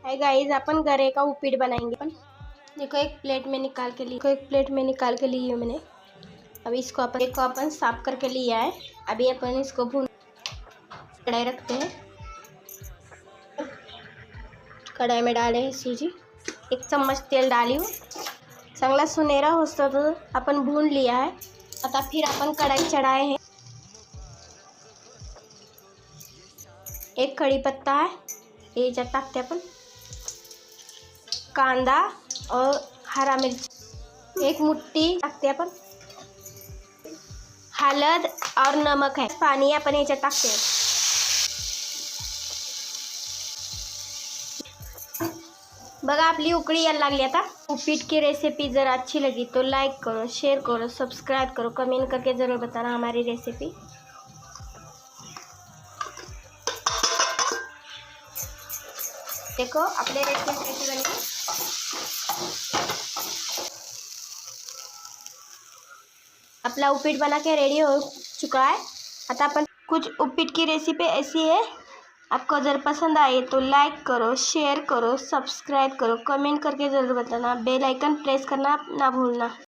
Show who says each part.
Speaker 1: Hi guys, अपन गरे का उपीट बनाएंगे। अपन देखो एक प्लेट में निकाल के ली हूँ मैंने। अभी इसको अपन साफ करके लिया है। अभी अपन इसको भून कढ़ाई रखते हैं। कढ़ाई में डाले हैं सूजी, 1 चम्मच तेल डाली हूँ। चांगला सुनहरा होता तो अपन भून लिया है। आता फिर अपन कढ़ाई चढ़ाए हैं। एक कड़ी पत्ता है, ये याच्यात टाकते अपन। कांदा और हरा मिर्च, 1 मुट्ठी टाकते अपन। हळद और नमक है, पाणी अपन याच्यात टाकते हैं। बघा आपली उकळी यायला लागली। आता उपीट की रेसिपी जर अच्छी लगी तो लाइक करो, शेयर करो, सब्सक्राइब करो, कमेंट करके ज़रूर बताना हमारी रेसिपी। देखो अपने रेसिपी कैसी बनी। अपना उपीट बना के रेडी हो चुका है। आता अपन कुछ उपीट की रेसिपी ऐसी है, आपको अगर पसंद आए तो लाइक करो, शेयर करो, सब्सक्राइब करो, कमेंट करके ज़रूर बताना। बेल आइकन प्रेस करना ना भूलना।